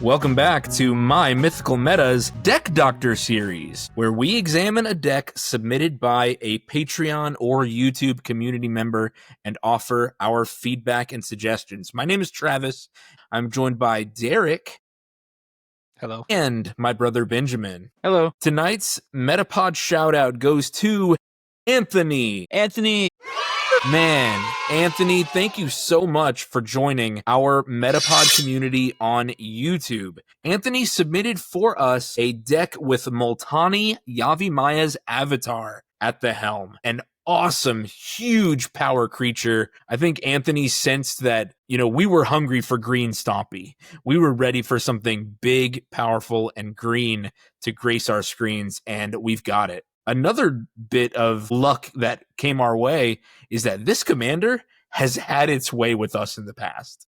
Welcome back to my Mythical Meta's Deck Doctor series, where we examine a deck submitted by a Patreon or YouTube community member and offer our feedback and suggestions. My name is Travis. I'm joined by Derek. Hello. And my brother Benjamin. Hello. Tonight's Metapod shout out goes to Anthony. Man, Anthony, thank you so much for joining our Metapod community on YouTube. Anthony submitted for us a deck with Multani, Yavimaya's avatar at the helm. An awesome, huge power creature. I think Anthony sensed that, we were hungry for green Stompy. We were ready for something big, powerful, and green to grace our screens, and we've got it. Another bit of luck that came our way is that this commander has had its way with us in the past.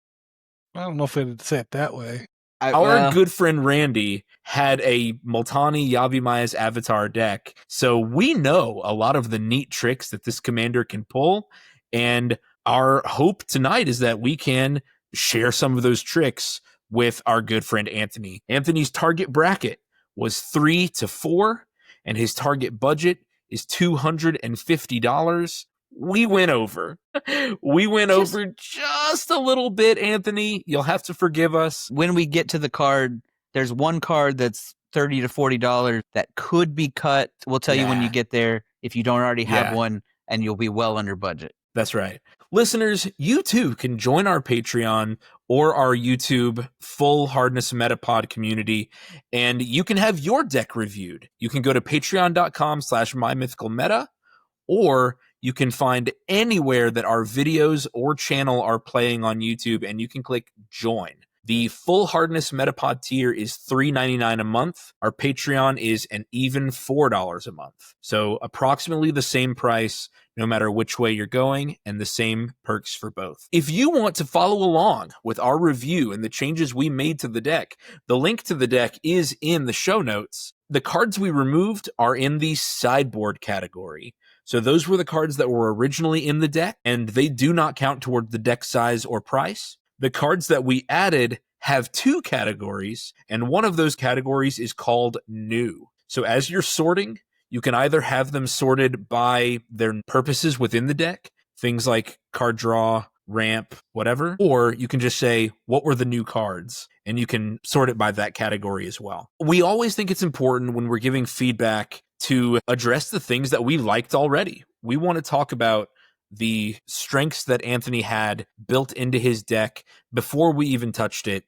I don't know if I'd say it that way. Our good friend Randy had a Multani Yavimaya's avatar deck, so we know a lot of the neat tricks that this commander can pull, and our hope tonight is that we can share some of those tricks with our good friend Anthony. Anthony's target bracket was 3 to 4. And his target budget is $250. We went over. Over just a little bit, Anthony. You'll have to forgive us. When we get to the card, there's one card that's $30 to $40 that could be cut. We'll tell you when you get there if you don't already have one, and you'll be well under budget. That's right. Listeners, you too can join our Patreon or our YouTube full hardness Metapod community, and you can have your deck reviewed. You can go to patreon.com/mymythicalmeta, or you can find anywhere that our videos or channel are playing on YouTube, and you can click join. The full hardness Metapod tier is $3.99 a month. Our Patreon is an even $4 a month. So approximately the same price no matter which way you're going, and the same perks for both. If you want to follow along with our review and the changes we made to the deck, the link to the deck is in the show notes. The cards we removed are in the sideboard category. So those were the cards that were originally in the deck, and they do not count toward the deck size or price. The cards that we added have 2 categories, and one of those categories is called new. So as you're sorting, you can either have them sorted by their purposes within the deck, things like card draw, ramp, whatever, or you can just say, what were the new cards? And you can sort it by that category as well. We always think it's important when we're giving feedback to address the things that we liked already. We want to talk about the strengths that Anthony had built into his deck before we even touched it.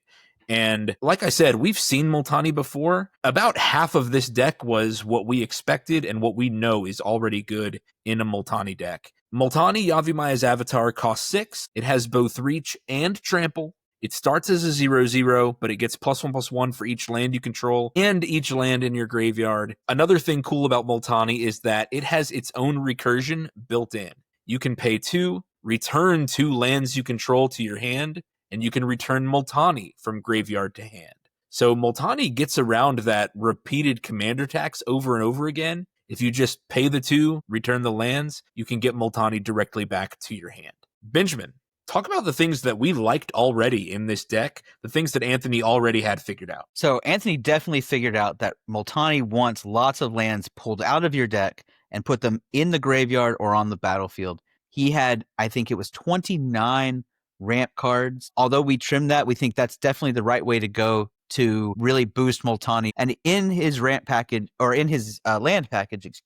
And like I said, we've seen Multani before. About half of this deck was what we expected and what we know is already good in a Multani deck. Multani Yavimaya's avatar costs 6. It has both reach and trample. It starts as a 0/0, but it gets +1/+1 for each land you control and each land in your graveyard. Another thing cool about Multani is that it has its own recursion built in. You can pay 2, return 2 lands you control to your hand, and you can return Multani from graveyard to hand. So Multani gets around that repeated commander tax over and over again. If you just pay the 2, return the lands, you can get Multani directly back to your hand. Benjamin, talk about the things that we liked already in this deck, the things that Anthony already had figured out. So Anthony definitely figured out that Multani wants lots of lands pulled out of your deck and put them in the graveyard or on the battlefield. He had, I think it was 29 ramp cards. Although we trimmed that, we think that's definitely the right way to go to really boost Multani. And in his ramp package, or in his land package,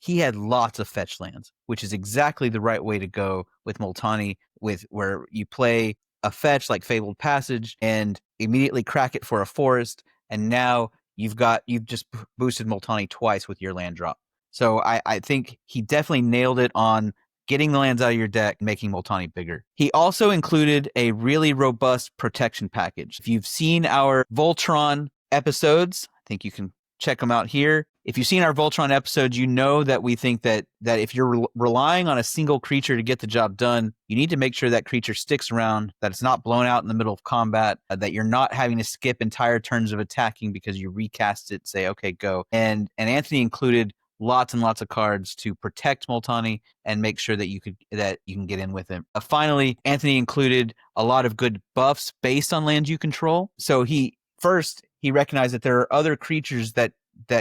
he had lots of fetch lands, which is exactly the right way to go with Multani, with where you play a fetch like Fabled Passage and immediately crack it for a forest, and now you've just boosted Multani twice with your land drop. So I think he definitely nailed it on getting the lands out of your deck, making Multani bigger. He also included a really robust protection package. If you've seen our Voltron episodes, I think you can check them out here. If you've seen our Voltron episodes, you know that we think that if you're relying on a single creature to get the job done, you need to make sure that creature sticks around, that it's not blown out in the middle of combat, that you're not having to skip entire turns of attacking because you recast it, say, okay, go. And Anthony included lots and lots of cards to protect Multani and make sure that you can get in with him. Finally, Anthony included a lot of good buffs based on lands you control. So he recognized that there are other creatures that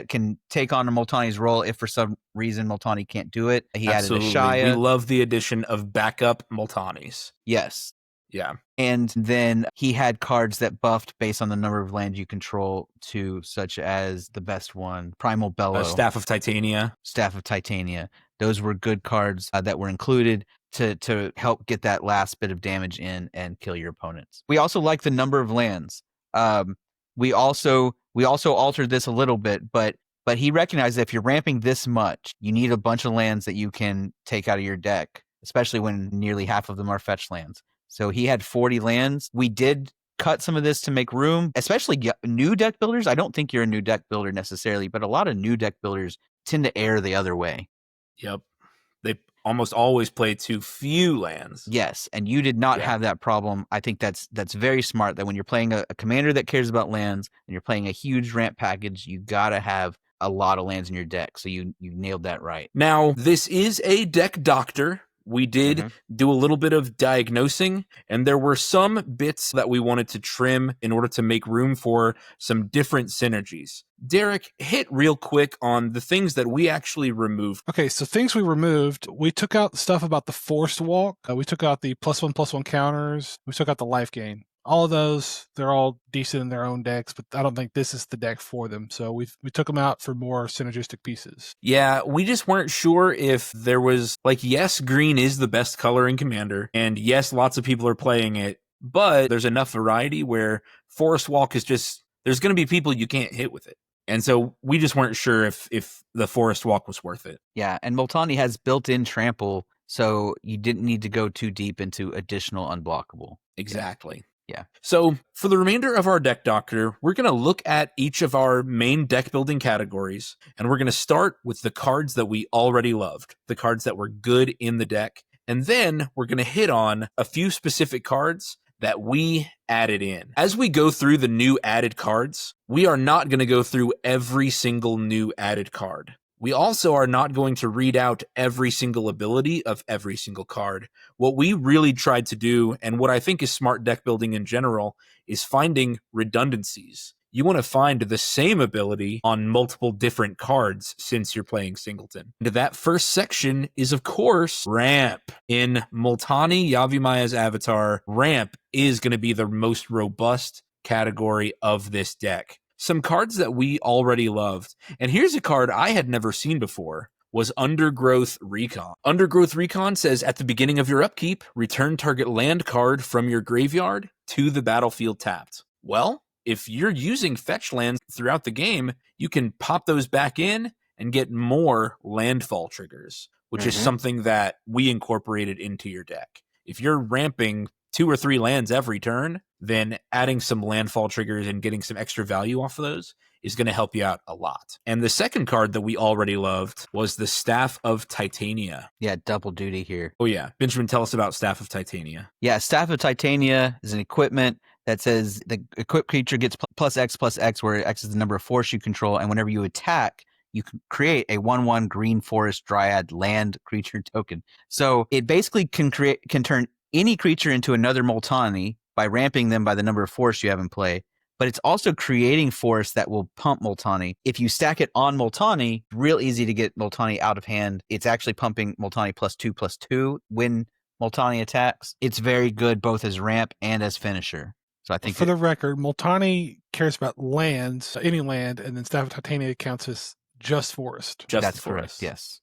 can take on a Multani's role if for some reason Multani can't do it. He Absolutely. added a Shia. We love the addition of backup Multanis. Yes. Yeah. And then he had cards that buffed based on the number of lands you control too, such as the best one, Primal Bellow. Staff of Titania. Staff of Titania. Those were good cards that were included to help get that last bit of damage in and kill your opponents. We also like the number of lands. We also altered this a little bit, but he recognized that if you're ramping this much, you need a bunch of lands that you can take out of your deck, especially when nearly half of them are fetch lands. So he had 40 lands. We did cut some of this to make room, especially new deck builders. I don't think you're a new deck builder necessarily, but a lot of new deck builders tend to err the other way. Yep. They almost always play too few lands. Yes, and you did not have that problem. I think that's very smart that when you're playing a commander that cares about lands and you're playing a huge ramp package, you got to have a lot of lands in your deck. So you nailed that right. Now, this is a deck doctor. We did do a little bit of diagnosing, and there were some bits that we wanted to trim in order to make room for some different synergies. Derek, hit real quick on the things that we actually removed. Okay, so things we removed, we took out stuff about the forced walk. We took out the +1/+1 counters. We took out the life gain. All of those, they're all decent in their own decks, but I don't think this is the deck for them. So we took them out for more synergistic pieces. Yeah, we just weren't sure if there was, like, yes, green is the best color in Commander, and yes, lots of people are playing it, but there's enough variety where Forest Walk is just, there's going to be people you can't hit with it. And so we just weren't sure if the Forest Walk was worth it. Yeah, and Multani has built-in trample, so you didn't need to go too deep into additional unblockable. Exactly. Yeah. So for the remainder of our deck doctor, we're going to look at each of our main deck building categories, and we're going to start with the cards that we already loved, the cards that were good in the deck. And then we're going to hit on a few specific cards that we added in. As we go through the new added cards, we are not going to go through every single new added card. We also are not going to read out every single ability of every single card. What we really tried to do, and what I think is smart deck building in general, is finding redundancies. You want to find the same ability on multiple different cards since you're playing Singleton. And that first section is, of course, Ramp. In Multani, Yavimaya's avatar, Ramp is going to be the most robust category of this deck. Some cards that we already loved, and here's a card I had never seen before, was Undergrowth Recon. Undergrowth Recon says, at the beginning of your upkeep, return target land card from your graveyard to the battlefield tapped. Well, if you're using fetch lands throughout the game, you can pop those back in and get more landfall triggers, which is something that we incorporated into your deck. If you're ramping 2 or 3 lands every turn, then adding some landfall triggers and getting some extra value off of those is going to help you out a lot. And the second card that we already loved was the Staff of Titania. Yeah, double duty here. Oh yeah. Benjamin, tell us about Staff of Titania. Yeah, Staff of Titania is an equipment that says the equipped creature gets +X/+X, where X is the number of force you control, and whenever you attack, you can create a 1/1 green forest dryad land creature token. So it basically can turn any creature into another Multani by ramping them by the number of force you have in play, but it's also creating force that will pump Multani. If you stack it on Multani, real easy to get Multani out of hand. It's actually pumping Multani +2/+2 when Multani attacks. It's very good both as ramp and as finisher. So I think for the record, Multani cares about lands, any land, and then Staff of Titania counts as just forest. That's correct. Yes.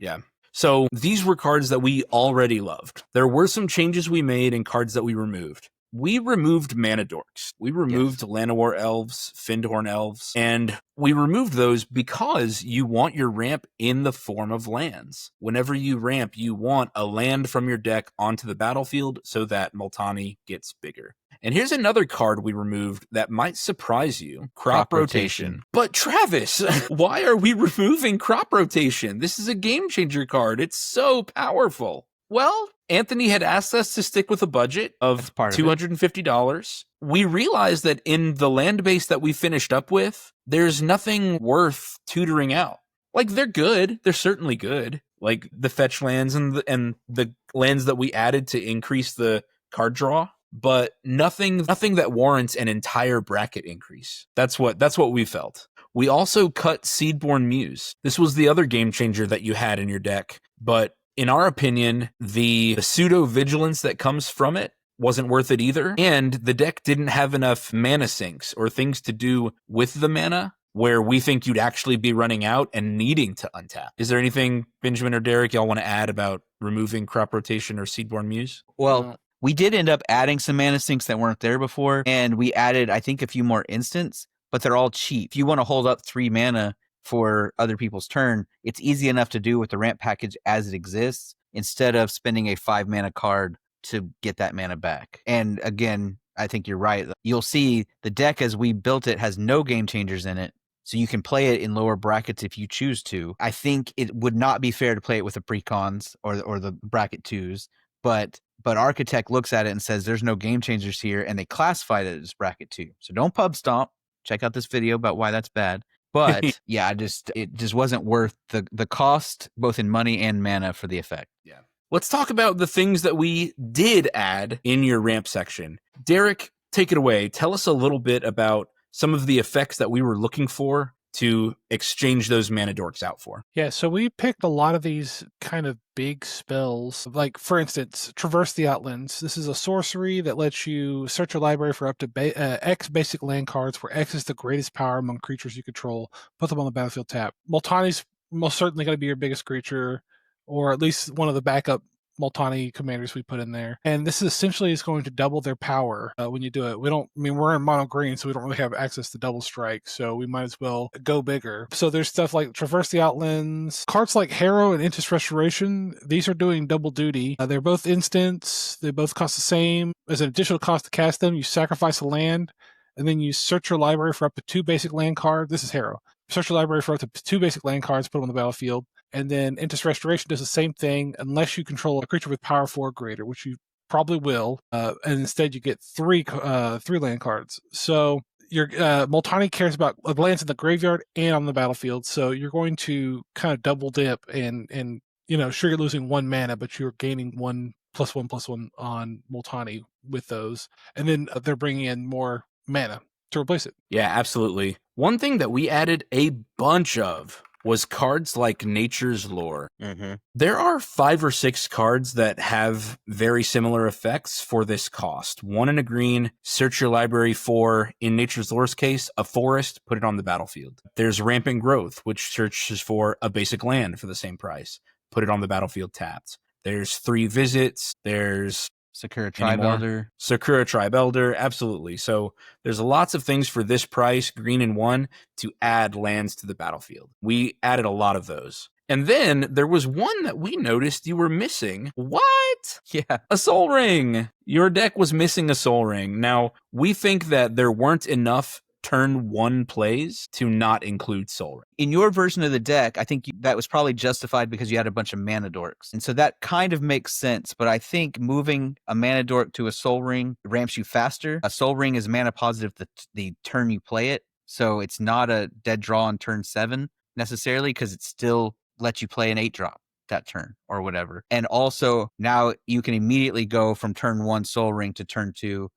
Yeah. So these were cards that we already loved. There were some changes we made and cards that we removed. We removed Mana Dorks. We removed Llanowar Elves, Findhorn Elves, and we removed those because you want your ramp in the form of lands. Whenever you ramp, you want a land from your deck onto the battlefield so that Multani gets bigger. And here's another card we removed that might surprise you. Crop Rotation. But Travis, why are we removing Crop Rotation? This is a game changer card. It's so powerful. Well, Anthony had asked us to stick with a budget of $250. We realized that in the land base that we finished up with, there's nothing worth tutoring out. Like, they're good. They're certainly good. Like the fetch lands and the lands that we added to increase the card draw, but nothing that warrants an entire bracket increase. That's what we felt. We also cut Seedborn Muse. This was the other game changer that you had in your deck, but in our opinion, the pseudo vigilance that comes from it wasn't worth it either, and the deck didn't have enough mana sinks or things to do with the mana where we think you'd actually be running out and needing to untap. Is there anything, Benjamin or Derek, y'all want to add about removing Crop Rotation or Seedborn Muse? Well, we did end up adding some mana sinks that weren't there before, and we added, I think, a few more instants, but they're all cheap. If you want to hold up 3 mana for other people's turn, it's easy enough to do with the ramp package as it exists, instead of spending a 5 mana card to get that mana back. And again, I think you're right. You'll see the deck as we built it has no game changers in it, so you can play it in lower brackets if you choose to. I think it would not be fair to play it with the precons or the bracket 2s, but Architect looks at it and says there's no game changers here, and they classified it as bracket 2. So don't pub stomp. Check out this video about why that's bad. But yeah, it just wasn't worth the cost, both in money and mana, for the effect. Yeah. Let's talk about the things that we did add in your ramp section. Derek, take it away. Tell us a little bit about some of the effects that we were looking for to exchange those mana dorks out for. Yeah, so we picked a lot of these kind of big spells. Like, for instance, Traverse the Outlands. This is a sorcery that lets you search your library for up to X basic land cards, where X is the greatest power among creatures you control. Put them on the battlefield tap. Multani's most certainly going to be your biggest creature, or at least one of the backup Multani commanders we put in there. And this essentially is going to double their power when you do it. We're in mono green, so we don't really have access to double strike, so we might as well go bigger. So there's stuff like Traverse the Outlands. Cards like Harrow and Interest Restoration, these are doing double duty. They're both instants. They both cost the same. As an additional cost to cast them, you sacrifice a land, and then you search your library for up to 2 basic land cards. This is Harrow. Search your library for up to 2 basic land cards, put them on the battlefield. And then Interest Restoration does the same thing unless you control a creature with power 4 or greater, which you probably will. And instead you get 3 land cards. So your Multani cares about lands in the graveyard and on the battlefield. So you're going to kind of double dip and sure, you're losing 1 mana, but you're gaining 1+1/+1 on Multani with those. And then they're bringing in more mana to replace it. Yeah, absolutely. One thing that we added a bunch of was cards like Nature's Lore. Mm-hmm. There are 5 or 6 cards that have very similar effects for this cost. 1 in a green, search your library for, in Nature's Lore's case, a forest, put it on the battlefield. There's Rampant Growth, which searches for a basic land for the same price, put it on the battlefield tapped. There's 3 visits, there's Sakura Tribe Elder. Sakura Tribe Elder, absolutely. So there's lots of things for this price, green and 1, to add lands to the battlefield. We added a lot of those. And then there was one that we noticed you were missing. What? Yeah. A Soul Ring. Your deck was missing a Soul Ring. Now, we think that there weren't enough turn 1 plays to not include Soul Ring. In your version of the deck, I think that was probably justified because you had a bunch of mana dorks. And so that kind of makes sense, but I think moving a mana dork to a Soul Ring ramps you faster. A Soul Ring is mana positive the turn you play it, so it's not a dead draw on turn 7 necessarily, because it still lets you play an 8-drop that turn or whatever. And also now you can immediately go from turn 1 Soul Ring to turn 2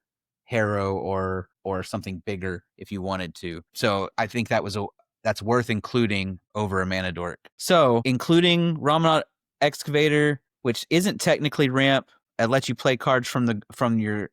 Harrow or something bigger if you wanted to. So I think that's worth including over a mana dork. So including Ramanat Excavator, which isn't technically ramp, it lets you play cards from your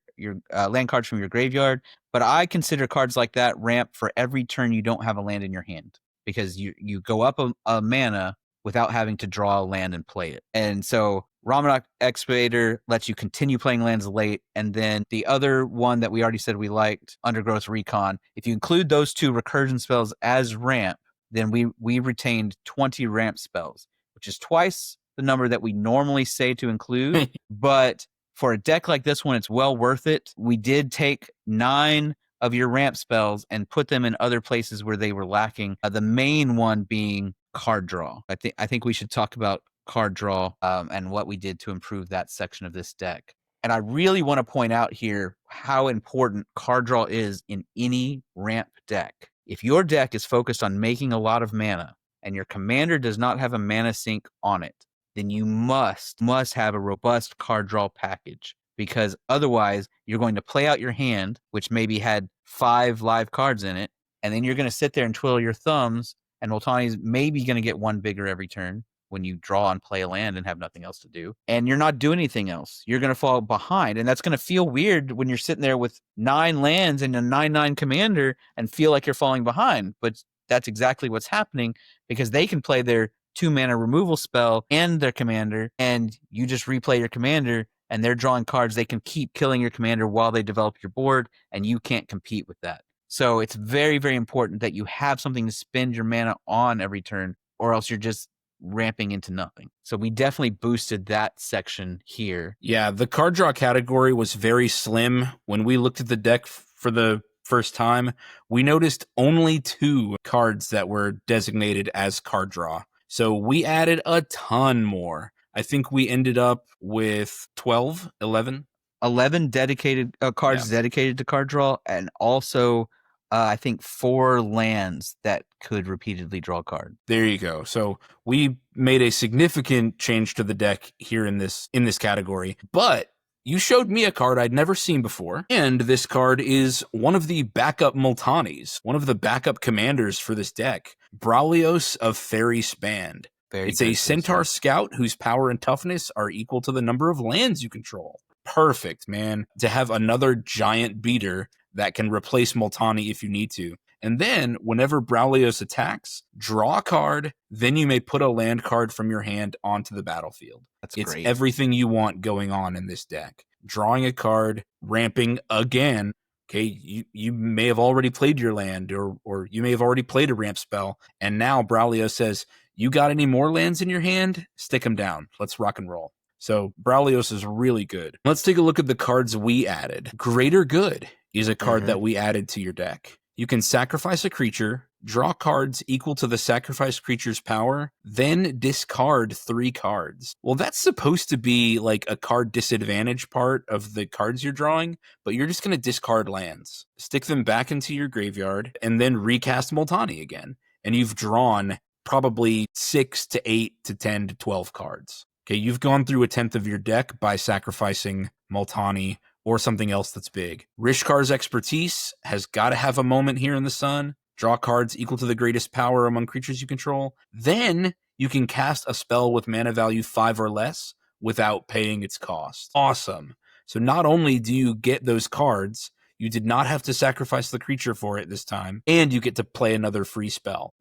land cards from your graveyard, but I consider cards like that ramp for every turn you don't have a land in your hand, because you go up a mana without having to draw a land and play it. And so Ramanat Excavator lets you continue playing lands late, and then the other one that we already said we liked, Undergrowth Recon, if you include those 2 recursion spells as ramp, then we retained 20 ramp spells, which is twice the number that we normally say to include. But for a deck like this one, it's well worth it. We did take 9 of your ramp spells and put them in other places where they were lacking. The main one being card draw. I think we should talk about card draw and what we did to improve that section of this deck. And I really want to point out here how important card draw is in any ramp deck. If your deck is focused on making a lot of mana, and your commander does not have a mana sink on it, then you must have a robust card draw package, because otherwise you're going to play out your hand, which maybe had 5 live cards in it, and then you're going to sit there and twiddle your thumbs, and Multani's maybe going to get 1 bigger every turn when you draw and play a land and have nothing else to do, and you're not doing anything else. You're going to fall behind, and that's going to feel weird when you're sitting there with 9 lands and a 9/9 commander and feel like you're falling behind, but that's exactly what's happening, because they can play their 2-mana removal spell and their commander, and you just replay your commander, and they're drawing cards. They can keep killing your commander while they develop your board, and you can't compete with that. So it's very, very important that you have something to spend your mana on every turn, or else you're just ramping into nothing. So we definitely boosted that section here. Yeah, the card draw category was very slim. When we looked at the deck for the first time, we noticed only 2 cards that were designated as card draw. So we added a ton more. I think we ended up with 12, 11. 11 dedicated cards dedicated to card draw, and also I think 4 lands that could repeatedly draw a card. There you go. So we made a significant change to the deck here in this category. But you showed me a card I'd never seen before, and this card is one of the backup Multanis, one of the backup commanders for this deck, Braulios of Fairy Spand. It's a Centaur Scout whose power and toughness are equal to the number of lands you control. Perfect, man. To have another giant beater that can replace Multani if you need to. And then, whenever Braulios attacks, draw a card, then you may put a land card from your hand onto the battlefield. It's great. Everything you want going on in this deck. Drawing a card, ramping again. Okay, you may have already played your land, or you may have already played a ramp spell, and now Braulios says, you got any more lands in your hand? Stick them down. Let's rock and roll. So Braulios is really good. Let's take a look at the cards we added. Greater Good is a card that we added to your deck. You can sacrifice a creature, draw cards equal to the sacrificed creature's power, then discard 3 cards. Well, that's supposed to be like a card disadvantage part of the cards you're drawing, but you're just going to discard lands, stick them back into your graveyard, and then recast Multani again. And you've drawn probably 6 to 8 to 10 to 12 cards. Okay, you've gone through 1/10 of your deck by sacrificing Multani or something else that's big. Rishkar's Expertise has got to have a moment here in the sun. Draw cards equal to the greatest power among creatures you control. Then you can cast a spell with mana value 5 or less without paying its cost. Awesome. So not only do you get those cards, you did not have to sacrifice the creature for it this time, and you get to play another free spell.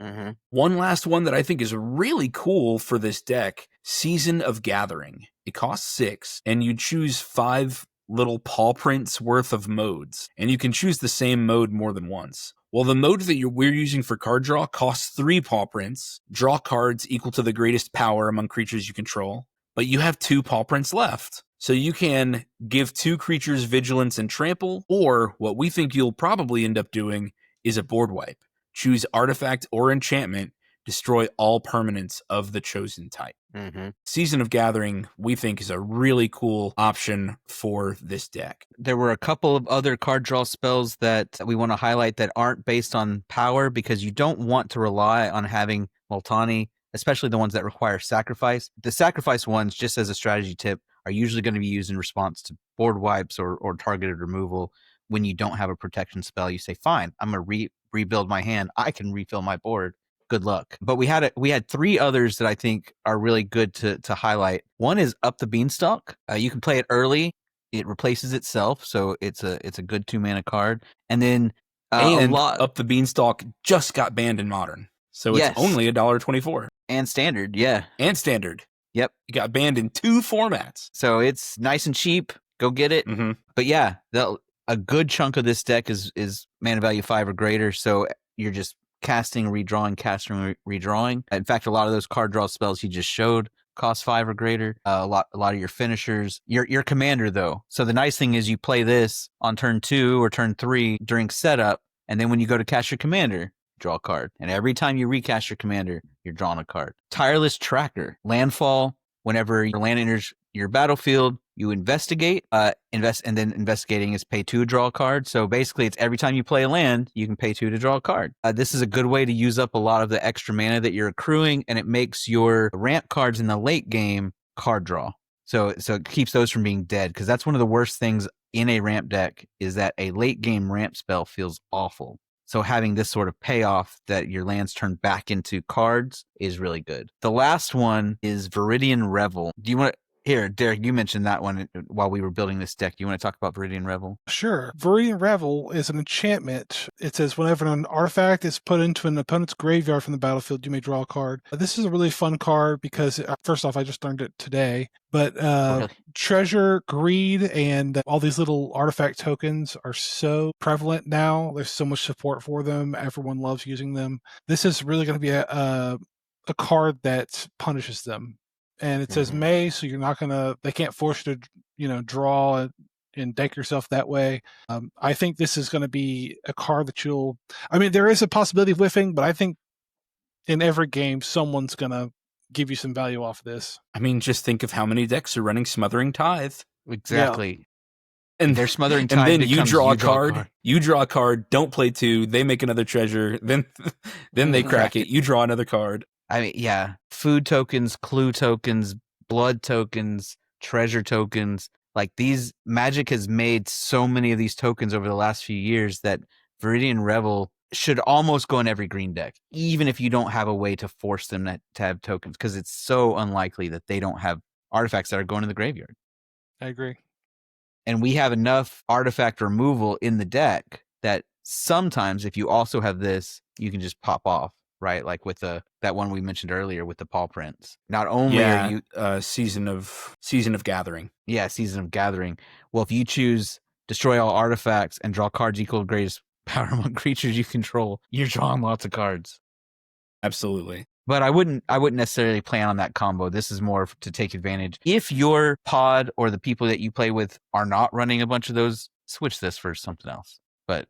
One last one that I think is really cool for this deck, Season of Gathering. It costs 6, and you choose 5 little paw prints worth of modes, and you can choose the same mode more than once. Well, the mode that we're using for card draw costs 3 paw prints, draw cards equal to the greatest power among creatures you control, but you have 2 paw prints left. So you can give 2 creatures vigilance and trample, or what we think you'll probably end up doing is a board wipe. Choose artifact or enchantment, destroy all permanents of the chosen type. Season of Gathering, we think, is a really cool option for this deck. There were a couple of other card draw spells that we want to highlight that aren't based on power, because you don't want to rely on having Multani, especially the ones that require sacrifice. The sacrifice ones, just as a strategy tip, are usually going to be used in response to board wipes or targeted removal. When you don't have a protection spell, you say, fine, I'm going to rebuild my hand. I can refill my board. Good luck. But we had 3 others that I think are really good to highlight. One is Up the Beanstalk. You can play it early. It replaces itself, so it's a good 2-mana card. And then Up the Beanstalk just got banned in Modern, so it's only $1.24. And Standard, yeah. And Standard. Yep. It got banned in 2 formats. So it's nice and cheap. Go get it. But yeah, a good chunk of this deck is mana value 5 or greater, so you're just casting, redrawing, casting, redrawing. In fact, a lot of those card draw spells you just showed cost 5 or greater. A lot of your finishers. Your commander, though. So the nice thing is you play this on turn 2 or turn 3 during setup, and then when you go to cast your commander, draw a card. And every time you recast your commander, you're drawing a card. Tireless Tracker. Landfall. Whenever your land enters your battlefield, You investigate, and then investigating is pay 2 to draw a card. So basically, it's every time you play a land, you can pay 2 to draw a card. This is a good way to use up a lot of the extra mana that you're accruing, and it makes your ramp cards in the late game card draw. So it keeps those from being dead, because that's one of the worst things in a ramp deck is that a late game ramp spell feels awful. So having this sort of payoff that your lands turn back into cards is really good. The last one is Viridian Revel. Do you want to... Here, Derek, you mentioned that one while we were building this deck. Do you want to talk about Viridian Revel? Sure. Viridian Revel is an enchantment. It says whenever an artifact is put into an opponent's graveyard from the battlefield, you may draw a card. This is a really fun card because, first off, I just learned it today. But Really? treasure, greed, and all these little artifact tokens are so prevalent now. There's so much support for them. Everyone loves using them. This is really going to be a card that punishes them. And it says may, so you're not gonna. They can't force you to, draw and deck yourself that way. I think this is going to be a card that you'll. I mean, there is a possibility of whiffing, but I think in every game someone's gonna give you some value off this. I mean, just think of how many decks are running Smothering Tithe. Exactly. And their Smothering and Tithe then you becomes draw a card. You draw a card. Don't play 2. They make another treasure. Then they crack it. You draw another card. I mean, yeah, food tokens, clue tokens, blood tokens, treasure tokens. Like, these Magic has made so many of these tokens over the last few years that Viridian Revel should almost go in every green deck, even if you don't have a way to force them to have tokens, because it's so unlikely that they don't have artifacts that are going to the graveyard. I agree. And we have enough artifact removal in the deck that sometimes if you also have this, you can just pop off. Right, like with that one we mentioned earlier with the paw prints. Not only are you season of gathering. Yeah, Season of Gathering. Well, if you choose destroy all artifacts and draw cards equal to greatest power among creatures you control, you're drawing lots of cards. Absolutely. But I wouldn't necessarily plan on that combo. This is more to take advantage. If your pod or the people that you play with are not running a bunch of those, switch this for something else. But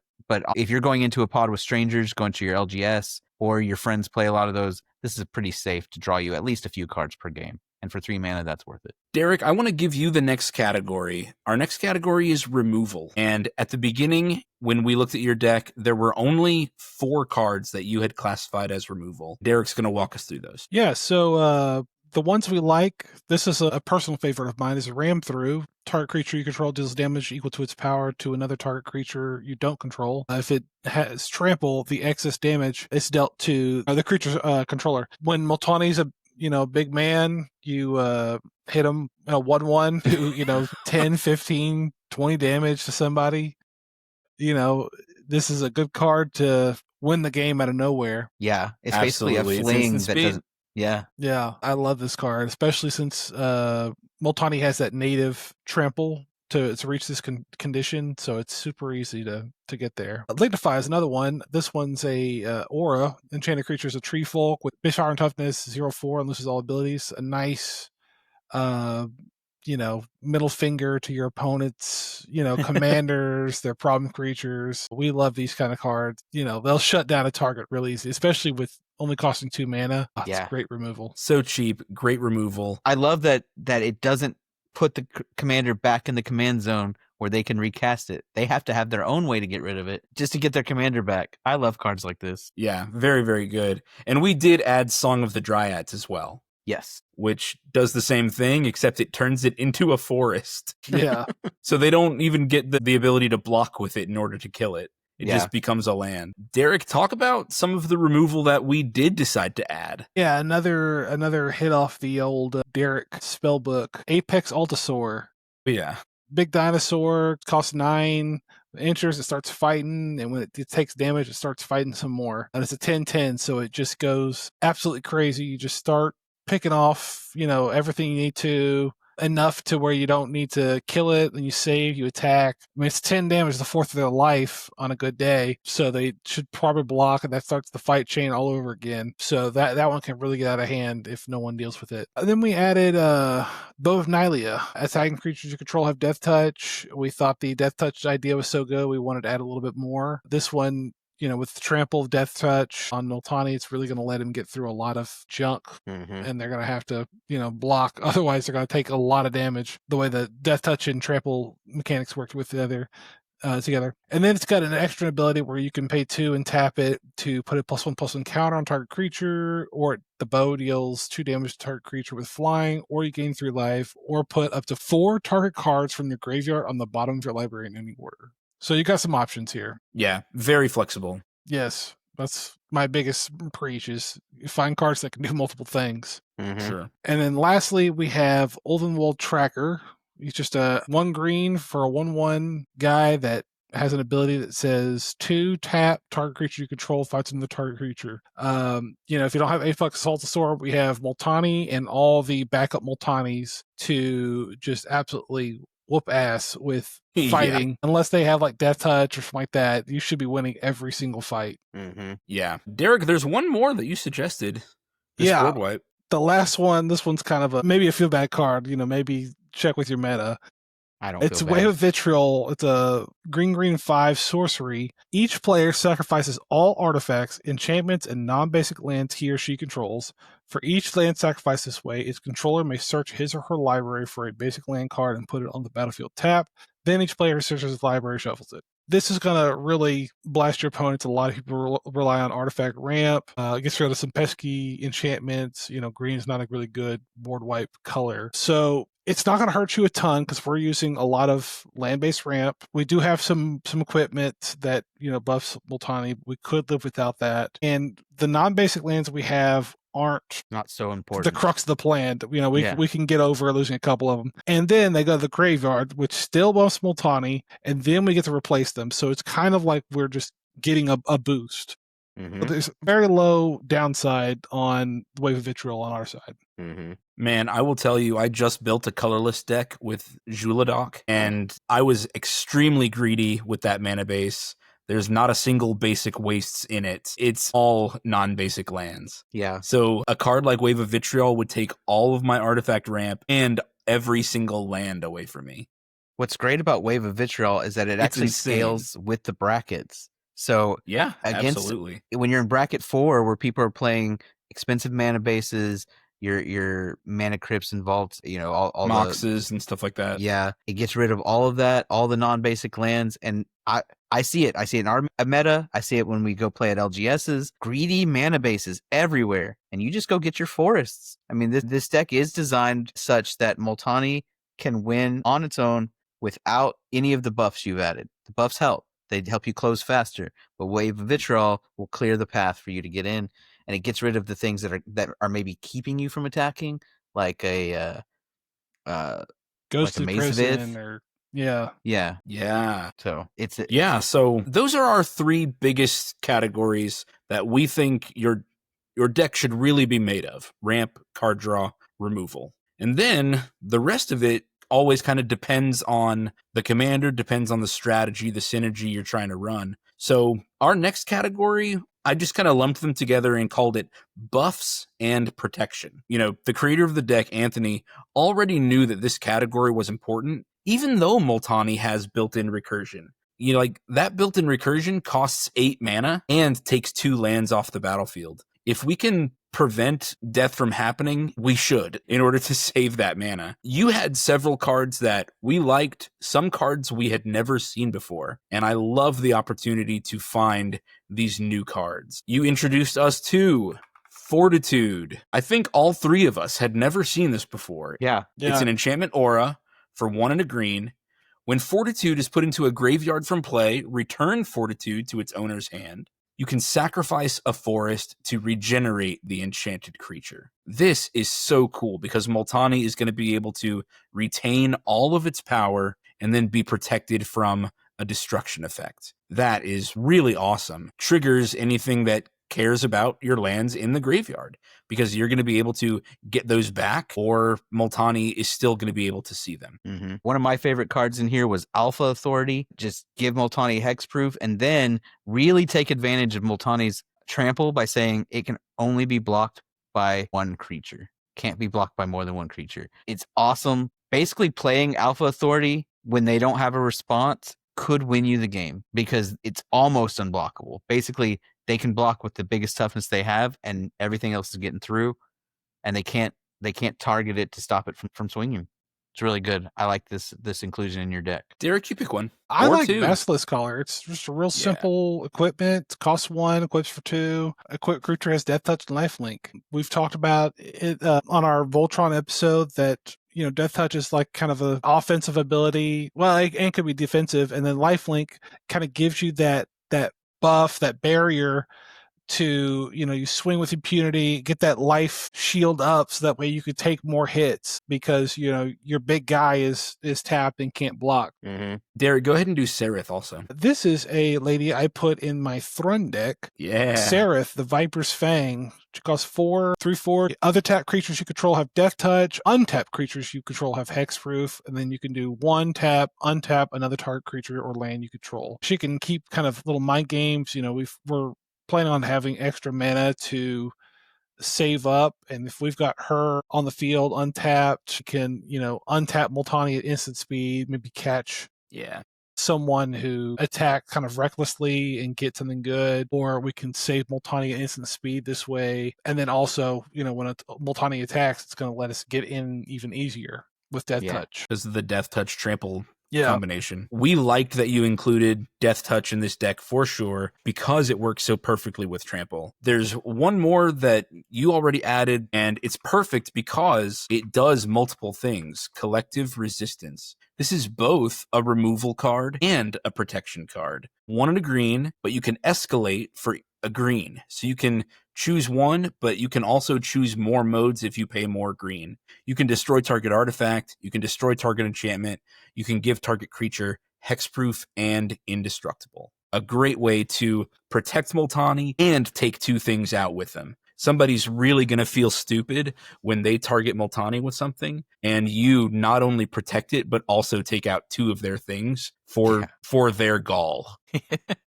if you're going into a pod with strangers, going to your LGS, or your friends play a lot of those, this is pretty safe to draw you at least a few cards per game. And for 3 mana, that's worth it. Derek, I want to give you the next category. Our next category is removal. And at the beginning, when we looked at your deck, there were only 4 cards that you had classified as removal. Derek's going to walk us through those. Yeah, so the ones we like, this is a personal favorite of mine, is a Ram Through. Target creature you control deals damage equal to its power to another target creature you don't control. If it has trample, the excess damage is dealt to the creature's controller. When Multani's a big man, you hit him 1/1, do 10, 15, 20 damage to somebody. This is a good card to win the game out of nowhere. Yeah, it's Absolutely. basically a fling that doesn't. Yeah, I love this card, especially since Multani has that native trample to reach this condition, so it's super easy to get there. Lignify is another one. This one's a aura. Enchanted creature is a tree folk with base power and toughness 0/4 and loses all abilities. A nice middle finger to your opponents, commanders, their problem creatures. We love these kind of cards. They'll shut down a target really easy, especially with only costing 2 mana. It's great removal. So cheap, great removal. I love that it doesn't put the commander back in the command zone where they can recast it. They have to have their own way to get rid of it just to get their commander back. I love cards like this. Yeah, very, very good. And we did add Song of the Dryads as well. Yes. Which does the same thing, except it turns it into a forest. Yeah. So they don't even get the ability to block with it in order to kill it. It just becomes a land. Derek, talk about some of the removal that we did decide to add. Yeah, another hit off the old Derek spellbook. Apex Altasaur. Yeah. Big dinosaur, costs 9, enters, it starts fighting, and when it takes damage, it starts fighting some more. And it's a 10/10, so it just goes absolutely crazy. You just start picking off, everything you need to, enough to where you don't need to kill it, and you save, you attack. I mean, it's 10 damage, the 4th of their life on a good day, so they should probably block, and that starts the fight chain all over again. So that one can really get out of hand if no one deals with it. And then we added Bow of Nylea. Attacking creatures you control have Death Touch. We thought the Death Touch idea was so good, we wanted to add a little bit more. This one with the trample, death touch on Multani, it's really going to let him get through a lot of junk. And they're going to have to, block. Otherwise, they're going to take a lot of damage the way the death touch and trample mechanics worked with the other together. And then it's got an extra ability where you can pay 2 and tap it to put a +1/+1 counter on target creature, or the bow deals 2 damage to target creature with flying, or you gain 3 life, or put up to 4 target cards from your graveyard on the bottom of your library in any order. So you got some options here. Yeah, very flexible. Yes, that's my biggest preach is find cards that can do multiple things. Sure. And then lastly, we have Oldenwald Tracker. He's just a 1 green for a 1/1 guy that has an ability that says 2 tap target creature you control fights in the target creature. If you don't have Apex Assaultosaur, we have Multani and all the backup Multanis to just absolutely whoop ass with fighting. Unless they have like Death Touch or something like that, you should be winning every single fight. Yeah. Derek, there's one more that you suggested. This board wipe. The last one, this one's kind of maybe a feel bad card, maybe check with your meta. I don't It's feel bad. Wave of Vitriol. It's a green 5 sorcery. Each player sacrifices all artifacts, enchantments, and non-basic lands he or she controls. For each land sacrificed this way, its controller may search his or her library for a basic land card and put it on the battlefield tap. Then each player searches his library, shuffles it. This is going to really blast your opponents. A lot of people rely on artifact ramp. It gets rid of some pesky enchantments. Green is not a really good board wipe color. So it's not going to hurt you a ton because we're using a lot of land-based ramp. We do have some equipment that, buffs Multani. We could live without that. And the non-basic lands we have aren't not so important. The crux of the plan. We can get over losing a couple of them. And then they go to the graveyard, which still buffs Multani, and then we get to replace them. So it's kind of like we're just getting a boost. But there's very low downside on the Wave of Vitriol on our side. Man, I will tell you, I just built a colorless deck with Juladoc, and I was extremely greedy with that mana base. There's not a single basic wastes in it. It's all non-basic lands. Yeah. So a card like Wave of Vitriol would take all of my artifact ramp and every single land away from me. What's great about Wave of Vitriol is that it actually scales with the brackets. So yeah, absolutely. When you're in bracket 4, where people are playing expensive mana bases, your mana crypts involved, all Moxes and stuff like that. Yeah, it gets rid of all of that, all the non-basic lands, and I see it. I see it in our meta. I see it when we go play at LGSs. Greedy mana bases everywhere, and you just go get your forests. I mean, this deck is designed such that Multani can win on its own without any of the buffs you've added. The buffs help. They help you close faster, but Wave of Vitriol will clear the path for you to get in, and it gets rid of the things that are maybe keeping you from attacking, like a Ghostly like a Prison or Yeah. So so those are our 3 biggest categories that we think your deck should really be made of: ramp, card draw, removal. And then the rest of it always kind of depends on the commander, depends on the strategy, the synergy you're trying to run. So our next category, I just kind of lumped them together and called it buffs and protection. The creator of the deck, Anthony, already knew that this category was important, even though Multani has built-in recursion. That built-in recursion costs 8 mana and takes 2 lands off the battlefield. If we can prevent death from happening, we should, in order to save that mana. You had several cards that we liked, some cards we had never seen before, and I love the opportunity to find these new cards. You introduced us to Fortitude. I think all 3 of us had never seen this before. Yeah. It's an enchantment aura for 1 and a green. When Fortitude is put into a graveyard from play, return Fortitude to its owner's hand. You can sacrifice a forest to regenerate the enchanted creature. This is so cool because Multani is going to be able to retain all of its power and then be protected from a destruction effect. That is really awesome. Triggers anything that cares about your lands in the graveyard because you're going to be able to get those back, or Multani is still going to be able to see them. One of my favorite cards in here was Alpha Authority. Just give Multani hexproof and then really take advantage of Multani's trample by saying it can only be blocked by 1 creature. Can't be blocked by more than 1 creature. It's awesome. Basically playing Alpha Authority when they don't have a response could win you the game because it's almost unblockable. Basically, they can block with the biggest toughness they have, and everything else is getting through, and they can't target it to stop it from swinging. It's really good. I like this inclusion in your deck. Derek, you pick one. I Or like two. Vessel's Collar. It's just a real simple equipment. Costs 1, equips for 2. Equipped creature has Death Touch and Lifelink. We've talked about it on our Voltron episode that, Death Touch is like kind of an offensive ability. Well, it could be defensive. And then Lifelink kind of gives you that buff, that barrier to, you swing with impunity, get that life shield up so that way you could take more hits because, your big guy is tapped and can't block. Mm-hmm. Derek, go ahead and do Sereth also. This is a lady I put in my Thrun deck. Yeah. Sereth, the Viper's Fang. She costs 4, 3/4. Other tapped creatures you control have Death Touch. Untapped creatures you control have Hexproof. And then you can do 1 tap, untap another target creature or land you control. She can keep kind of little mind games. We're planning on having extra mana to save up, and if we've got her on the field untapped, she can untap Multani at instant speed, maybe catch someone who attacked kind of recklessly and get something good, or we can save Multani at instant speed this way. And then also, when Multani attacks, it's going to let us get in even easier with Death Touch. Because of the Death Touch trample combination. We liked that you included Death Touch in this deck for sure because it works so perfectly with trample. There's one more that you already added, and it's perfect because it does multiple things. Collective Resistance. This is both a removal card and a protection card. 1 and a green, but you can escalate for a green. So you can choose 1, but you can also choose more modes if you pay more green. You can destroy target artifact, you can destroy target enchantment, you can give target creature hexproof and indestructible. A great way to protect Multani and take 2 things out with them. Somebody's really going to feel stupid when they target Multani with something, and you not only protect it, but also take out 2 of their things for their gall.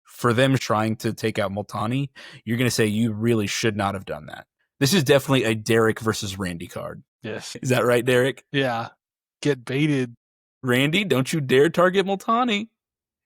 For them trying to take out Multani, you're going to say you really should not have done that. This is definitely a Derek versus Randy card. Yes. Is that right, Derek? Yeah. Get baited. Randy, don't you dare target Multani. And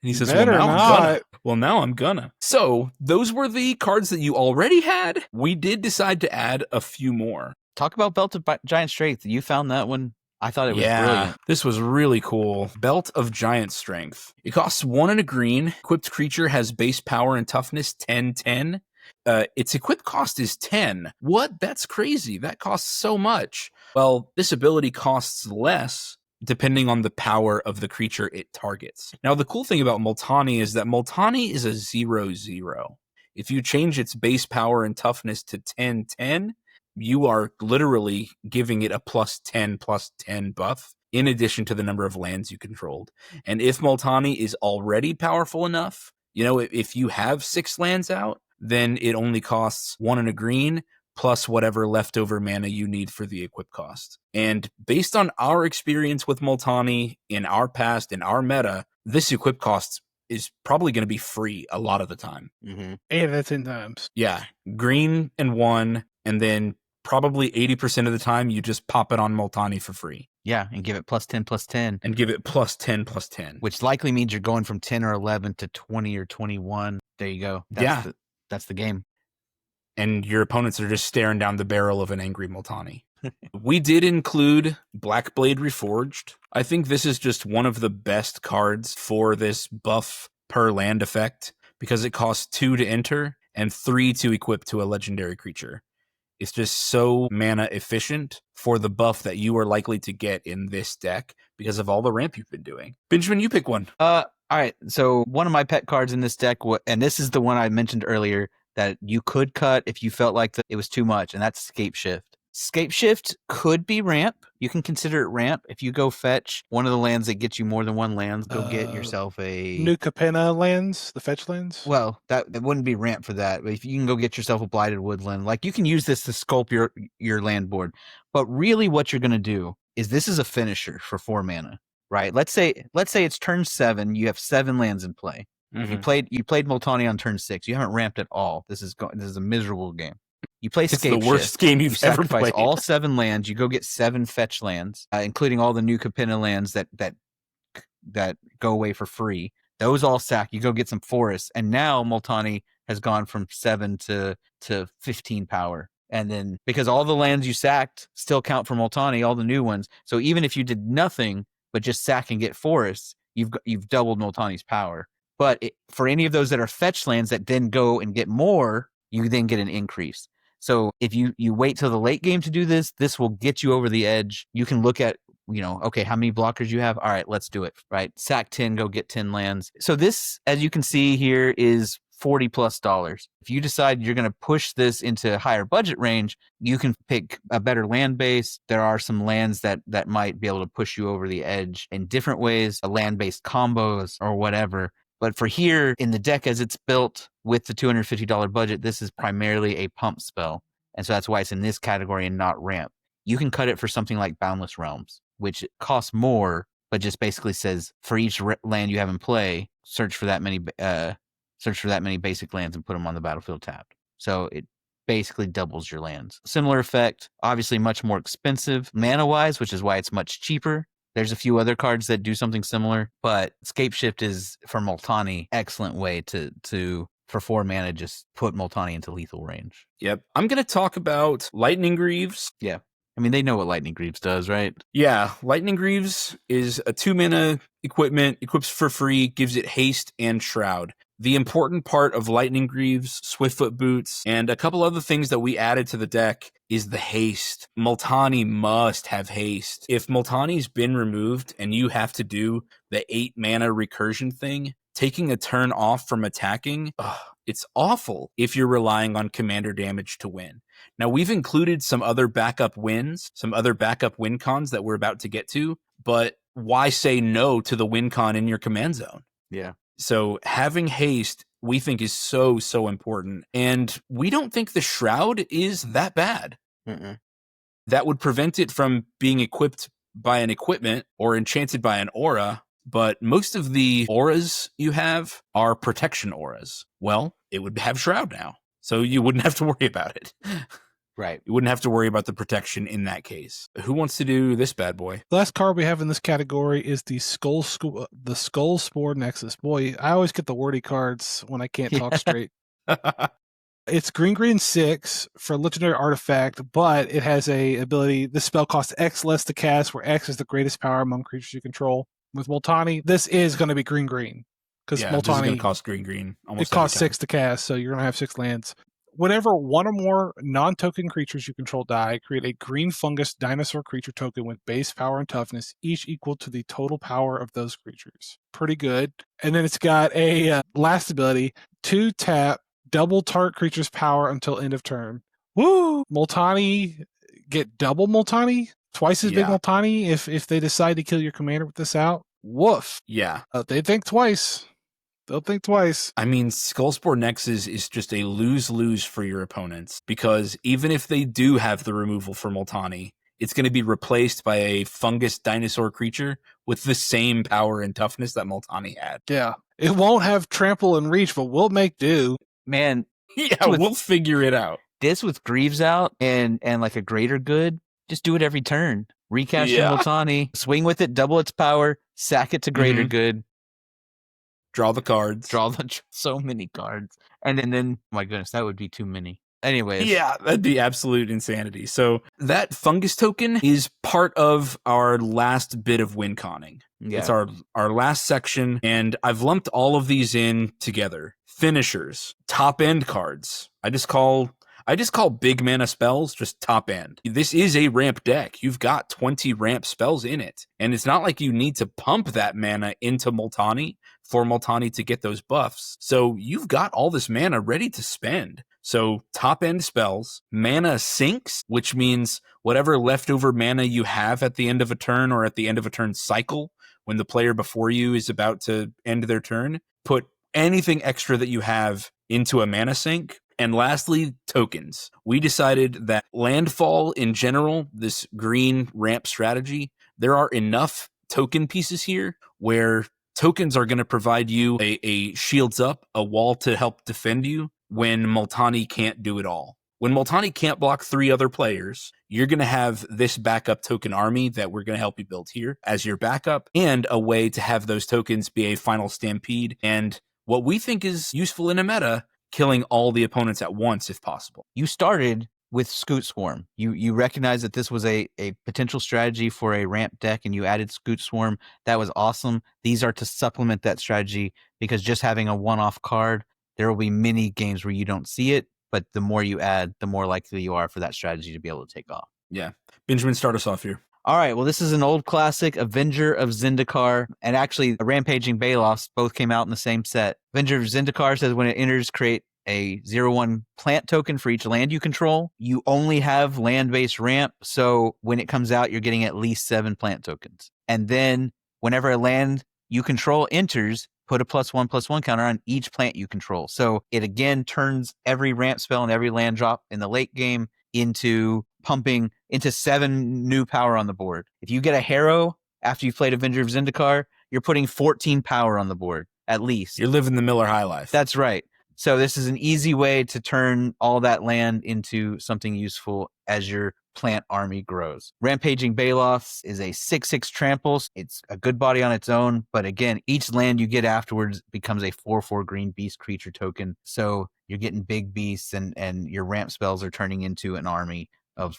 he says, well, now I'm gonna. So those were the cards that you already had. We did decide to add a few more. Talk about Belt of Giant Strength. You found that one. I thought it was brilliant. This was really cool. Belt of Giant Strength. It costs 1 and a green. Equipped creature has base power and toughness 10/10. Its equip cost is 10. What? That's crazy. That costs so much. Well, this ability costs less depending on the power of the creature it targets. Now, the cool thing about Multani is that Multani is a 0/0. If you change its base power and toughness to 10/10, you are literally giving it a +10/+10 buff in addition to the number of lands you controlled. And if Multani is already powerful enough, if you have 6 lands out, then it only costs 1 and a green plus whatever leftover mana you need for the equip cost. And based on our experience with Multani in our past, in our meta, this equip cost is probably going to be free a lot of the time. Mm-hmm. 8 out of 10 times. Yeah. Green and 1, and then probably 80% of the time you just pop it on Multani for free. Yeah, and give it +10/+10. And give it +10/+10. Which likely means you're going from 10 or 11 to 20 or 21. There you go. That's the game. And your opponents are just staring down the barrel of an angry Multani. We did include Blackblade Reforged. I think this is just one of the best cards for this buff per land effect because it costs 2 to enter and 3 to equip to a legendary creature. It's just so mana efficient for the buff that you are likely to get in this deck because of all the ramp you've been doing. Benjamin, you pick one. All right. So one of my pet cards in this deck, and this is the one I mentioned earlier, that you could cut if you felt like it was too much, and that's Scape Shift. Scape Shift could be ramp. You can consider it ramp. If you go fetch one of the lands that gets you more than 1 land, go get yourself a... New Capenna lands, the fetch lands? Well, that wouldn't be ramp for that. But if you can go get yourself a Blighted Woodland, you can use this to sculpt your land board. But really what you're going to do is this is a finisher for 4 mana, right? Let's say it's turn 7, you have 7 lands in play. Mm-hmm. You played Multani on turn 6. You haven't ramped at all. This is a miserable game. You play Scape It's the worst game you've ever played. You sacrifice all 7 lands. You go get 7 fetch lands, including all the new Capenna lands that go away for free. Those all sack. You go get some forests. And now Multani has gone from 7 to 15 power. And then because all the lands you sacked still count for Multani, all the new ones. So even if you did nothing but just sack and get forests, you've doubled Multani's power. But for any of those that are fetch lands that then go and get more, you then get an increase. So if you wait till the late game to do this, this will get you over the edge. You can look at, okay, how many blockers you have? All right, let's do it, right? Sack 10, go get 10 lands. So this, as you can see here, is $40+. If you decide you're going to push this into a higher budget range, you can pick a better land base. There are some lands that might be able to push you over the edge in different ways, land-based combos or whatever. But for here in the deck as it's built with the $250 budget, this is primarily a pump spell. And so that's why it's in this category and not ramp. You can cut it for something like Boundless Realms, which costs more, but just basically says for each land you have in play, search for that many basic lands and put them on the battlefield tapped. So it basically doubles your lands. Similar effect, obviously much more expensive mana-wise, which is why it's much cheaper. There's a few other cards that do something similar, but Scape Shift is, for Multani, excellent way to for 4 mana, just put Multani into lethal range. Yep. I'm going to talk about Lightning Greaves. Yeah. I mean, they know what Lightning Greaves does, right? Yeah. Lightning Greaves is a 2-mana equipment, equips for free, gives it haste and shroud. The important part of Lightning Greaves, Swiftfoot Boots, and a couple other things that we added to the deck is the haste. Multani must have haste. If Multani's been removed and you have to do the 8-mana recursion thing, taking a turn off from attacking, it's awful if you're relying on commander damage to win. Now, we've included some other backup wins, some other backup win cons that we're about to get to, but why say no to the win con in your command zone? Yeah. So having haste, we think, is so, so important. And we don't think the Shroud is that bad. Mm-mm. That would prevent it from being equipped by an equipment or enchanted by an aura. But most of the auras you have are protection auras. Well, it would have Shroud now. So you wouldn't have to worry about it. Right. You wouldn't have to worry about the protection in that case. Who wants to do this bad boy? The last card we have in this category is the Skull Spore Nexus. Boy, I always get the wordy cards when I can't talk straight. It's green 6 for legendary artifact, but it has a ability. This spell costs X less to cast, where X is the greatest power among creatures you control. With Multani, this is going to be green because Multani, this is going to cost green. It costs 6 to cast, so you're going to have 6 lands. Whenever one or more non-token creatures you control die, create a green fungus dinosaur creature token with base power and toughness, each equal to the total power of those creatures. Pretty good. And then it's got a last ability, 2-tap, double target creature's power until end of turn. Woo! Multani, get double Multani? Twice as big Multani if they decide to kill your commander with this out? Woof. Yeah. They think twice. They'll think twice. I mean, Skullspore Nexus is just a lose-lose for your opponents, because even if they do have the removal for Multani, it's going to be replaced by a fungus dinosaur creature with the same power and toughness that Multani had. Yeah. It won't have trample and reach, but we'll make do. Man. Yeah, we'll figure it out. This with Greaves out and like a greater good, just do it every turn. Recast your Multani, swing with it, double its power, sack it to greater good. Draw the cards. So many cards. And then, my goodness, that would be too many. Anyways. Yeah, that'd be absolute insanity. So that fungus token is part of our last bit of win conning. Yeah. It's our last section, and I've lumped all of these in together. Finishers, top end cards. I just call big mana spells just top end. This is a ramp deck. You've got 20 ramp spells in it. And it's not like you need to pump that mana into Multani for Multani to get those buffs. So you've got all this mana ready to spend. So top end spells, mana sinks, which means whatever leftover mana you have at the end of a turn or at the end of a turn cycle, when the player before you is about to end their turn, put anything extra that you have into a mana sink. And lastly, tokens. We decided that landfall in general, this green ramp strategy, there are enough token pieces here where tokens are going to provide you a shields up, a wall to help defend you when Multani can't do it all. when Multani can't block 3 other players, you're going to have this backup token army that we're going to help you build here as your backup, and a way to have those tokens be a final stampede, and what we think is useful in a meta, killing all the opponents at once if possible. You started with Scoot Swarm. You recognized that this was a potential strategy for a ramp deck, and you added Scoot Swarm. That was awesome. These are to supplement that strategy, because just having a one-off card, there will be many games where you don't see it, but the more you add, the more likely you are for that strategy to be able to take off. Yeah. Benjamin, start us off here. All right, well, this is an old classic, Avenger of Zendikar, and actually Rampaging Balos both came out in the same set. Avenger of Zendikar says when it enters, create a 0/1 plant token for each land you control. You only have land-based ramp, so when it comes out, you're getting at least 7 plant tokens. And then whenever a land you control enters, put a +1/+1 counter on each plant you control. So it again turns every ramp spell and every land drop in the late game into pumping into 7 new power on the board. If you get a Harrow after you've played Avenger of Zendikar, you're putting 14 power on the board, at least. You're living the Miller High Life. That's right. So this is an easy way to turn all that land into something useful as your plant army grows. Rampaging Balos is a 6/6 trample. It's a good body on its own, but again, each land you get afterwards becomes a 4/4 green beast creature token. So you're getting big beasts, and your ramp spells are turning into an army of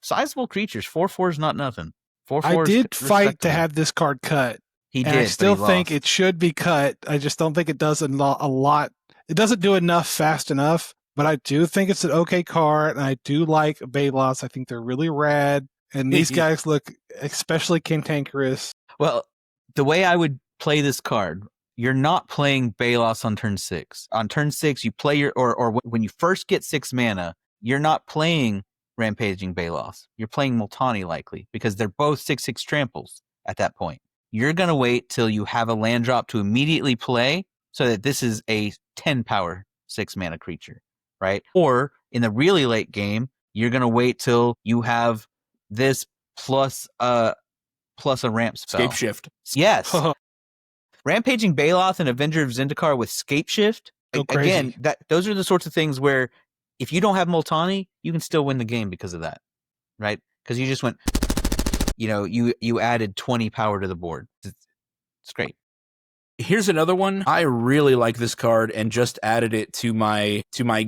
sizable creatures. 4/4 is not nothing. 4/4 I did is fight to respectable. have this card cut. He And did. I still but he think lost. it should be cut. I just don't think it does a lot. It doesn't do enough fast enough, but I do think it's an okay card, and I do like Balos. I think they're really rad, and these guys look especially cantankerous. Well, the way I would play this card, you're not playing Balos on turn 6. On turn 6, you play your, or when you first get 6 mana, you're not playing Rampaging Balos. You're playing Multani likely, because they're both 6/6 tramples at that point. You're going to wait till you have a land drop to immediately play, so that this is a 10 power 6 mana creature, right? Or in the really late game, you're going to wait till you have this plus a ramp spell. Scape Shift. Yes. Rampaging Baloth and Avenger of Zendikar with Scape Shift. Go Again, crazy. those are the sorts of things where if you don't have Multani, you can still win the game because of that, right? Because you just went, you added 20 power to the board. It's great. Here's another one. I really like this card and just added it to my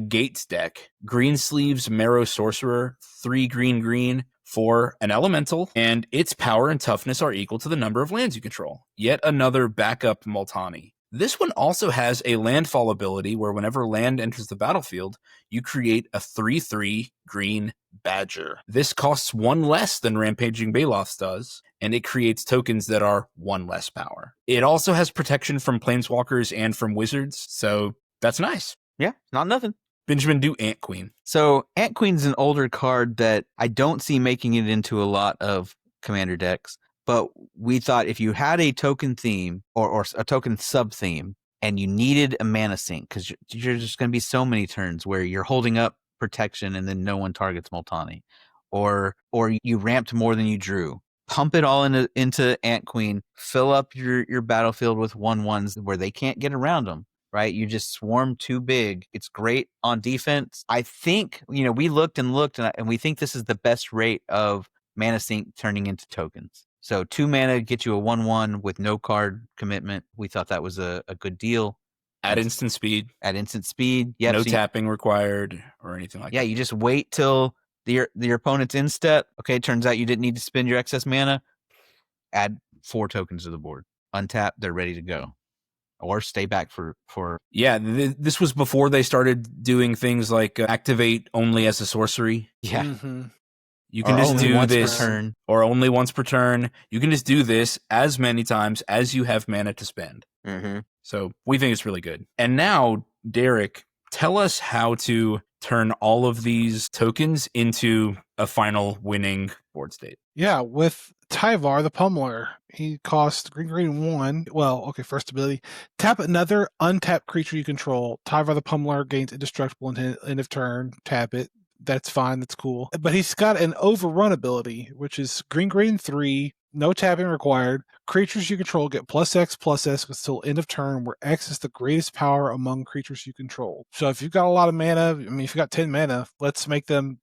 Gates deck. Greensleeves Marrow Sorcerer, 3 green for an elemental, and its power and toughness are equal to the number of lands you control. Yet another backup Multani. This one also has a landfall ability where whenever land enters the battlefield, you create a 3/3 green badger. This costs 1 less than Rampaging Balos does, and it creates tokens that are 1 less power. It also has protection from planeswalkers and from wizards, so that's nice. Yeah, not nothing. Benjamin, do Ant Queen. So Ant Queen's an older card that I don't see making it into a lot of commander decks. But we thought if you had a token theme or a token sub theme and you needed a mana sink, because you're just going to be so many turns where you're holding up protection and then no one targets Multani, or you ramped more than you drew, pump it all into Ant Queen, fill up your battlefield with 1/1s where they can't get around them. Right, you just swarm too big. It's great on defense. I think we looked and we think this is the best rate of mana sink turning into tokens. So 2 mana get you a 1/1 with no card commitment. We thought that was a good deal. At instant speed. Yep. No tapping required or anything like that. Yeah, you just wait till your opponent's in step. Okay, turns out you didn't need to spend your excess mana. Add 4 tokens to the board. Untap, they're ready to go. Or stay back for. Yeah, this was before they started doing things like activate only as a sorcery. Yeah. Mm-hmm. You can Or just only do once per this, turn. or only once per turn. You can just do this as many times as you have mana to spend. Mm-hmm. So we think it's really good. And now, Derek, tell us how to turn all of these tokens into a final winning board state. Yeah, with Tyvar the Pummeler, he costs green 1. Well, okay, first ability. Tap another untapped creature you control. Tyvar the Pummeler gains indestructible until end of turn. Tap it. That's fine. That's cool. But he's got an overrun ability, which is green 3, no tapping required. Creatures you control get +X +S until end of turn, where X is the greatest power among creatures you control. So if you've got a lot of mana, I mean, if you've got 10 mana, let's make them,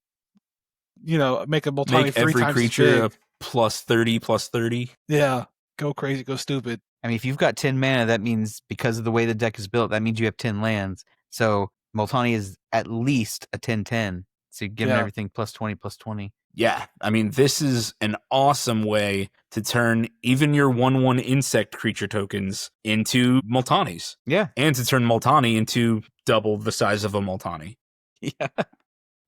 make a Multani Make 3 every times as creature big. a +30/+30. Yeah, go crazy, go stupid. I mean, if you've got 10 mana, that means because of the way the deck is built, that means you have 10 lands. So Multani is at least a 10/10. So you give them Yeah. everything +20/+20. Yeah, I mean, this is an awesome way to turn even your 1/1 insect creature tokens into Multanis. Yeah. And to turn Multani into double the size of a Multani. Yeah.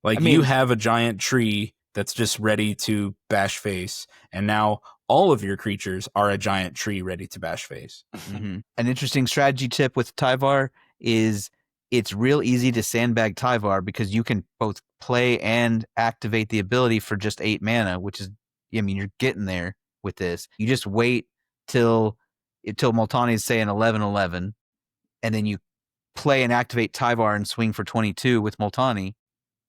Like, I mean- you have a giant tree that's just ready to bash face, and now all of your creatures are a giant tree ready to bash face. Mm-hmm. An interesting strategy tip with Tyvar is it's real easy to sandbag Tyvar because you can both play and activate the ability for just 8 mana, which is, I mean, you're getting there with this. You just wait till Multani is, say, an 11/11, and then you play and activate Tyvar and swing for 22 with Multani.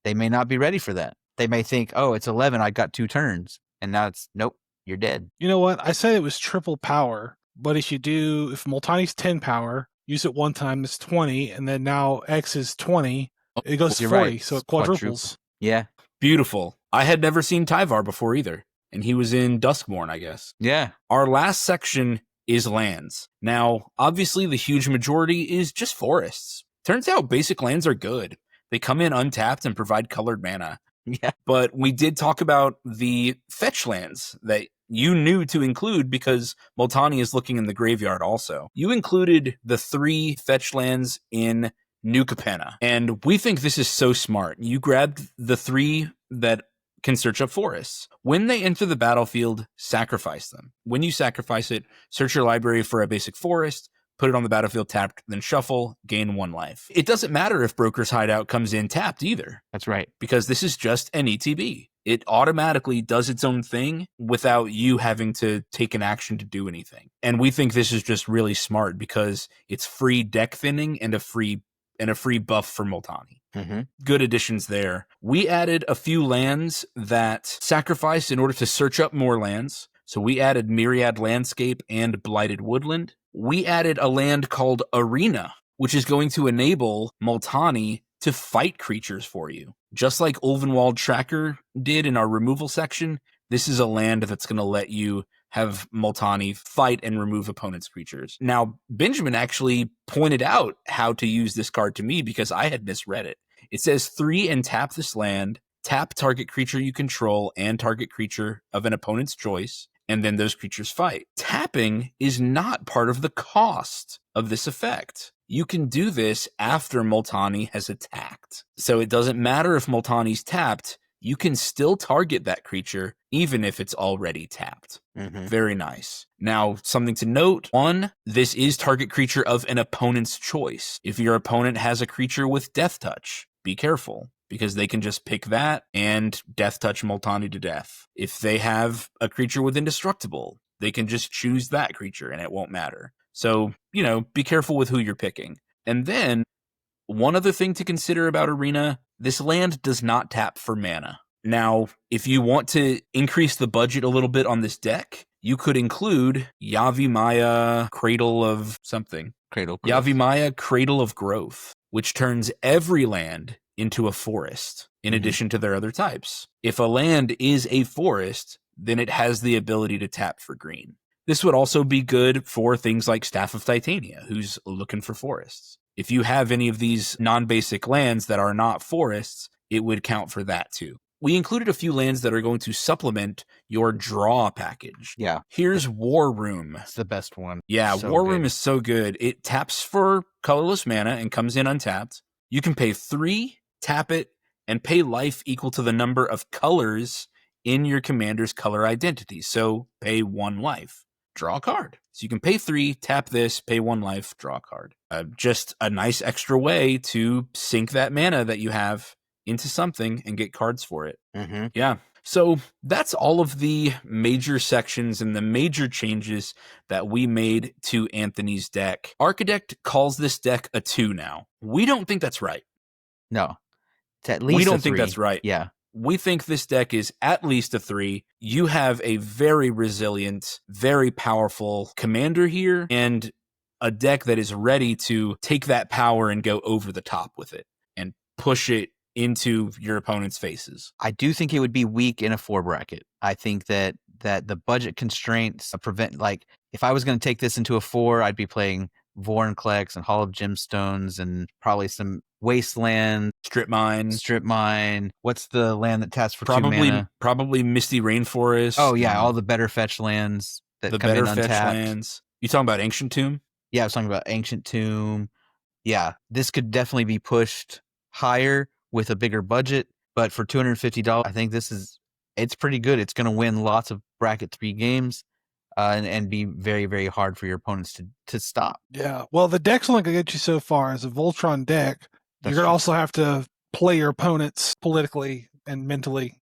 They may not be ready for that. They may think, oh, it's 11, I got 2 turns. And now it's, nope, you're dead. You know what? I said it was triple power, but if Multani's 10 power, use it one time, it's 20, and then now X is 20, it goes to You're 40, right. so it It's quadruples. Yeah. Beautiful. I had never seen Tyvar before either, and he was in Duskmourn, I guess. Yeah. Our last section is lands. Now, obviously, the huge majority is just forests. Turns out basic lands are good. They come in untapped and provide colored mana. Yeah. But we did talk about the fetch lands that you knew to include because Multani is looking in the graveyard also. You included the 3 fetch lands in New Capenna, and we think this is so smart. You grabbed the 3 that can search up forests. When they enter the battlefield, sacrifice them. When you sacrifice it, search your library for a basic forest, put it on the battlefield tapped, then shuffle, gain 1 life. It doesn't matter if Broker's Hideout comes in tapped either. That's right. Because this is just an ETB. It automatically does its own thing without you having to take an action to do anything. And we think this is just really smart because it's free deck thinning and a free buff for Multani. Mm-hmm. Good additions there. We added a few lands that sacrifice in order to search up more lands. So we added Myriad Landscape and Blighted Woodland. We added a land called Arena, which is going to enable Multani to fight creatures for you. Just like Ulvenwald Tracker did in our removal section, this is a land that's going to let you have Multani fight and remove opponents' creatures. Now, Benjamin actually pointed out how to use this card to me because I had misread it. It says 3 and tap this land, tap target creature you control and target creature of an opponent's choice, and then those creatures fight. Tapping is not part of the cost of this effect. You can do this after Multani has attacked. So it doesn't matter if Multani's tapped, you can still target that creature even if it's already tapped. Mm-hmm. Very nice. Now, something to note, 1, this is target creature of an opponent's choice. If your opponent has a creature with Death Touch, be careful, because they can just pick that and Death Touch Multani to death. If they have a creature with Indestructible, they can just choose that creature and it won't matter. So, be careful with who you're picking. And then, one other thing to consider about Arena, this land does not tap for mana. Now, if you want to increase the budget a little bit on this deck, you could include Yavimaya Cradle of something. Yavimaya Cradle of Growth, which turns every land into a forest, in addition to their other types. If a land is a forest, then it has the ability to tap for green. This would also be good for things like Staff of Titania, who's looking for forests. If you have any of these non-basic lands that are not forests, it would count for that too. We included a few lands that are going to supplement your draw package. Yeah. Here's War Room. It's the best one. Yeah, So War good. Room is so good. It taps for colorless mana and comes in untapped. You can pay 3, tap it, and pay life equal to the number of colors in your commander's color identity. So pay 1 life. Draw a card. So you can pay 3, tap this, pay 1 life, draw a card. Just a nice extra way to sink that mana that you have into something and get cards for it. Mm-hmm. Yeah. So that's all of the major sections and the major changes that we made to Anthony's deck. Architect calls this deck a 2 now. We don't think that's right. No. It's at least We don't a think 3. that's right. Yeah. we think this deck is at least a 3. You have a very resilient, very powerful commander here, and a deck that is ready to take that power and go over the top with it and push it into your opponent's faces. I do think it would be weak in a 4 bracket. I think that the budget constraints prevent, like, if I was going to take this into a 4, I'd be playing Vorinclex and Hall of Gemstones and probably some Wasteland, Strip Mine. What's the land that taps for 2 mana? Probably Misty Rainforest. Oh yeah, all the better fetch lands that the come better in fetch untapped. lands. You talking about Ancient Tomb? Yeah, I was talking about Ancient Tomb. Yeah, this could definitely be pushed higher with a bigger budget, but for $250, I think it's pretty good. It's going to win lots of bracket 3 games. And be very, very hard for your opponents to stop. Yeah. Well, the deck's only going to get you so far. As a Voltron deck, That's you're going to true. also have to play your opponents politically and mentally.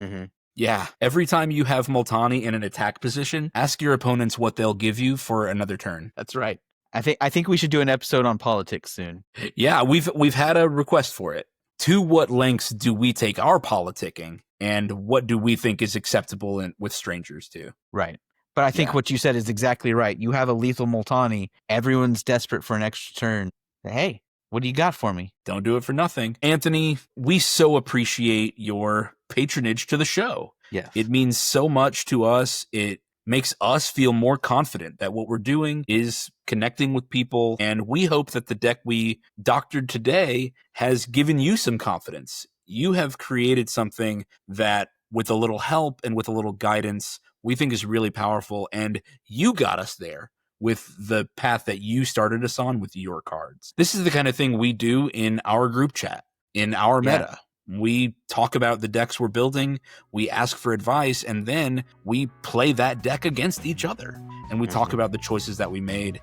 Mm-hmm. Yeah. Every time you have Multani in an attack position, ask your opponents what they'll give you for another turn. That's right. I think we should do an episode on politics soon. Yeah, we've had a request for it. To what lengths do we take our politicking, and what do we think is acceptable with strangers too? Right. But I think what you said is exactly right. You have a lethal Multani. Everyone's desperate for an extra turn. Hey, what do you got for me? Don't do it for nothing. Anthony, we so appreciate your patronage to the show. Yes. It means so much to us. It makes us feel more confident that what we're doing is connecting with people. And we hope that the deck we doctored today has given you some confidence. You have created something that, with a little help and with a little guidance, we think is really powerful, and you got us there with the path that you started us on with your cards. This is the kind of thing we do in our group chat, in our meta. We talk about the decks we're building, we ask for advice, and then we play that deck against each other. And we talk about the choices that we made.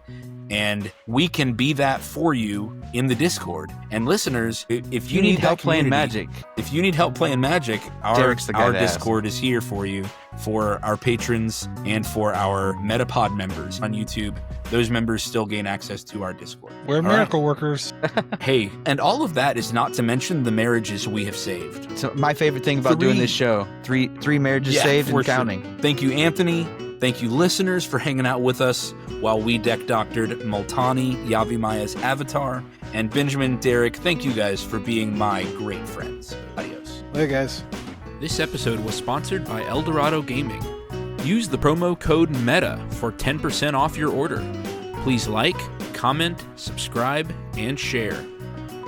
And we can be that for you in the Discord. And listeners, if you need help playing Magic, if you need help playing Magic, our Discord is here for you, for our patrons and for our Metapod members on YouTube. Those members still gain access to our Discord. We're miracle workers. Hey, and all of that is not to mention the marriages we have saved. So my favorite thing about doing this show, three marriages saved and counting. Sure. Thank you, Anthony. Thank you, listeners, for hanging out with us while we deck doctored Multani, Yavimaya's avatar. And Benjamin, Derek, thank you guys for being my great friends. Adios. Hey, guys. This episode was sponsored by Eldorado Gaming. Use the promo code META for 10% off your order. Please like, comment, subscribe, and share.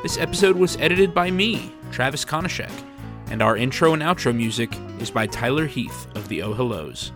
This episode was edited by me, Travis Konishek, and our intro and outro music is by Tyler Heath of the Oh Hellos.